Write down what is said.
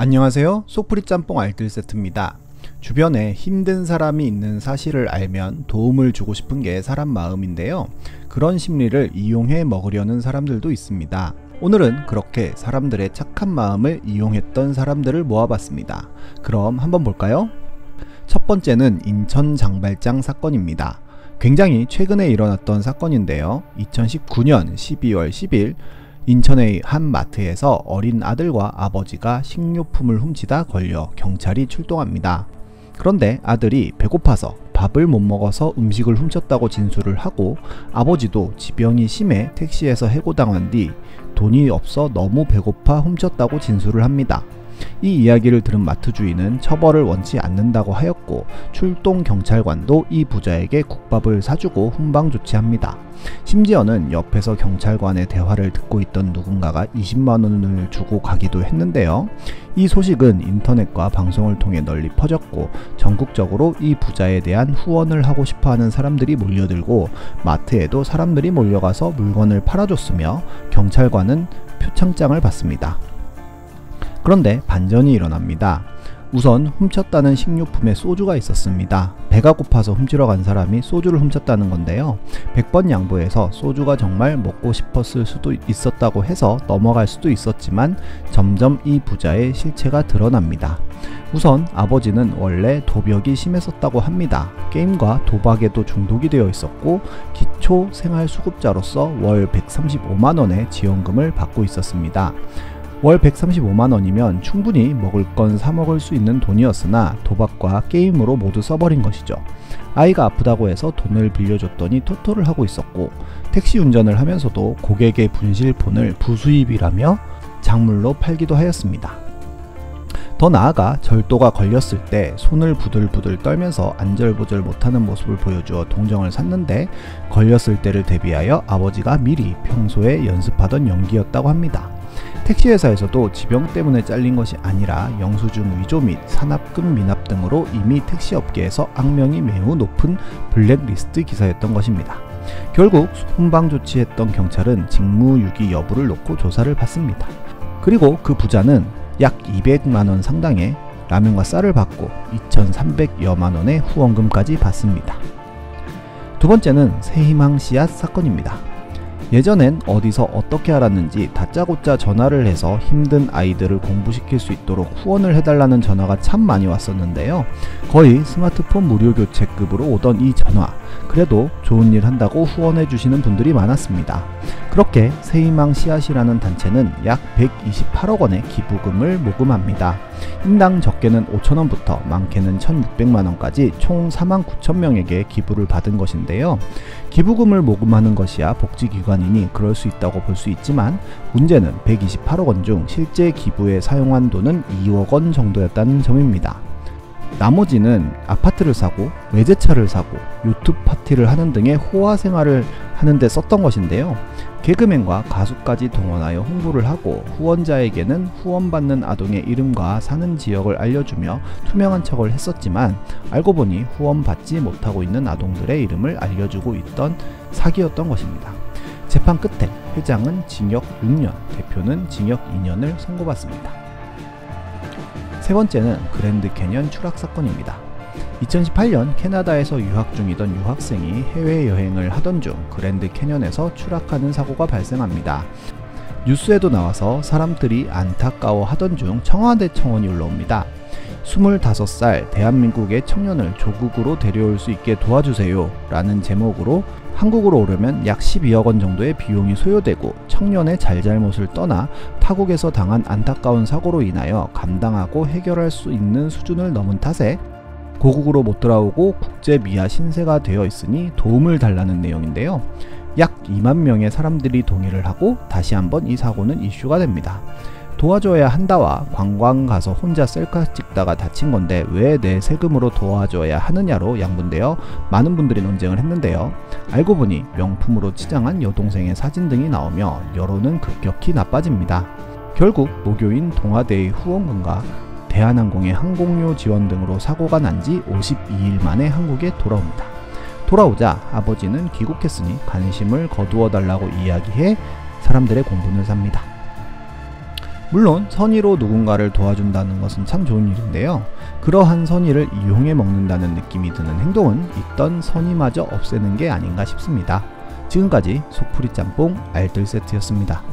안녕하세요. 속풀이 짬뽕 알뜰 세트입니다. 주변에 힘든 사람이 있는 사실을 알면 도움을 주고 싶은 게 사람 마음인데요. 그런 심리를 이용해 먹으려는 사람들도 있습니다. 오늘은 그렇게 사람들의 착한 마음을 이용했던 사람들을 모아봤습니다. 그럼 한번 볼까요? 첫 번째는 인천 장발장 사건입니다. 굉장히 최근에 일어났던 사건인데요. 2019년 12월 10일 인천의 한 마트에서 어린 아들과 아버지가 식료품을 훔치다 걸려 경찰이 출동합니다. 그런데 아들이 배고파서 밥을 못 먹어서 음식을 훔쳤다고 진술을 하고, 아버지도 지병이 심해 택시에서 해고당한 뒤 돈이 없어 너무 배고파 훔쳤다고 진술을 합니다. 이 이야기를 들은 마트 주인은 처벌을 원치 않는다고 하였고, 출동 경찰관도 이 부자에게 국밥을 사주고 훈방 조치합니다. 심지어는 옆에서 경찰관의 대화를 듣고 있던 누군가가 20만원을 주고 가기도 했는데요. 이 소식은 인터넷과 방송을 통해 널리 퍼졌고, 전국적으로 이 부자에 대한 후원을 하고 싶어하는 사람들이 몰려들고, 마트에도 사람들이 몰려가서 물건을 팔아줬으며 경찰관은 표창장을 받습니다. 그런데 반전이 일어납니다. 우선 훔쳤다는 식료품에 소주가 있었습니다. 배가 고파서 훔치러 간 사람이 소주를 훔쳤다는 건데요. 100번 양보해서 소주가 정말 먹고 싶었을 수도 있었다고 해서 넘어갈 수도 있었지만, 점점 이 부자의 실체가 드러납니다. 우선 아버지는 원래 도벽이 심했었다고 합니다. 게임과 도박에도 중독이 되어 있었고, 기초 생활수급자로서 월 135만원의 지원금을 받고 있었습니다. 월 135만원이면 충분히 먹을 건 사 먹을 수 있는 돈이었으나 도박과 게임으로 모두 써버린 것이죠. 아이가 아프다고 해서 돈을 빌려줬더니 토토를 하고 있었고, 택시 운전을 하면서도 고객의 분실폰을 부수입이라며 작물로 팔기도 하였습니다. 더 나아가 절도가 걸렸을 때 손을 부들부들 떨면서 안절부절 못하는 모습을 보여주어 동정을 샀는데, 걸렸을 때를 대비하여 아버지가 미리 평소에 연습하던 연기였다고 합니다. 택시회사에서도 지병 때문에 잘린 것이 아니라 영수증 위조 및 산업금 미납 등으로 이미 택시업계에서 악명이 매우 높은 블랙리스트 기사였던 것입니다. 결국 훈방 조치했던 경찰은 직무유기 여부를 놓고 조사를 받습니다. 그리고 그 부자는 약 200만원 상당의 라면과 쌀을 받고 2,300여만원의 후원금까지 받습니다. 두 번째는 새희망 씨앗 사건입니다. 예전엔 어디서 어떻게 알았는지 다짜고짜 전화를 해서 힘든 아이들을 공부시킬 수 있도록 후원을 해달라는 전화가 참 많이 왔었는데요. 거의 스마트폰 무료 교체급으로 오던 이 전화, 그래도 좋은 일 한다고 후원해 주시는 분들이 많았습니다. 그렇게 새희망 씨앗이라는 단체는 약 128억 원의 기부금을 모금합니다. 인당 적게는 5천원부터 많게는 1,600만원까지 총 49,000명에게 기부를 받은 것인데요. 기부금을 모금하는 것이야 복지기관이니 그럴 수 있다고 볼 수 있지만, 문제는 128억 원 중 실제 기부에 사용한 돈은 2억 원 정도였다는 점입니다. 나머지는 아파트를 사고 외제차를 사고 요트 파티를 하는 등의 호화 생활을 하는데 썼던 것인데요. 개그맨과 가수까지 동원하여 홍보를 하고, 후원자에게는 후원받는 아동의 이름과 사는 지역을 알려주며 투명한 척을 했었지만, 알고 보니 후원받지 못하고 있는 아동들의 이름을 알려주고 있던 사기였던 것입니다. 재판 끝에 회장은 징역 6년, 대표는 징역 2년을 선고받습니다. 세 번째는 그랜드 캐년 추락 사건입니다. 2018년 캐나다에서 유학 중이던 유학생이 해외여행을 하던 중 그랜드 캐년에서 추락하는 사고가 발생합니다. 뉴스에도 나와서 사람들이 안타까워 하던 중 청와대 청원이 올라옵니다. 25살 대한민국의 청년을 조국으로 데려올 수 있게 도와주세요 라는 제목으로 한국으로 오려면 약 12억 원 정도의 비용이 소요되고, 청년의 잘잘못을 떠나 타국에서 당한 안타까운 사고로 인하여 감당하고 해결할 수 있는 수준을 넘은 탓에 고국으로 못 돌아오고 국제 미아 신세가 되어 있으니 도움을 달라는 내용인데요. 약 2만 명의 사람들이 동의를 하고 다시 한번 이 사고는 이슈가 됩니다. 도와줘야 한다와 관광 가서 혼자 셀카 찍다가 다친 건데 왜 내 세금으로 도와줘야 하느냐로 양분되어 많은 분들이 논쟁을 했는데요. 알고 보니 명품으로 치장한 여동생의 사진 등이 나오며 여론은 급격히 나빠집니다. 결국 모교인 동아대의 후원금과 대한항공의 항공료 지원 등으로 사고가 난 지 52일 만에 한국에 돌아옵니다. 돌아오자 아버지는 귀국했으니 관심을 거두어 달라고 이야기해 사람들의 공분을 삽니다. 물론 선의로 누군가를 도와준다는 것은 참 좋은 일인데요. 그러한 선의를 이용해 먹는다는 느낌이 드는 행동은 있던 선의마저 없애는 게 아닌가 싶습니다. 지금까지 속풀이 짬뽕 알뜰 세트였습니다.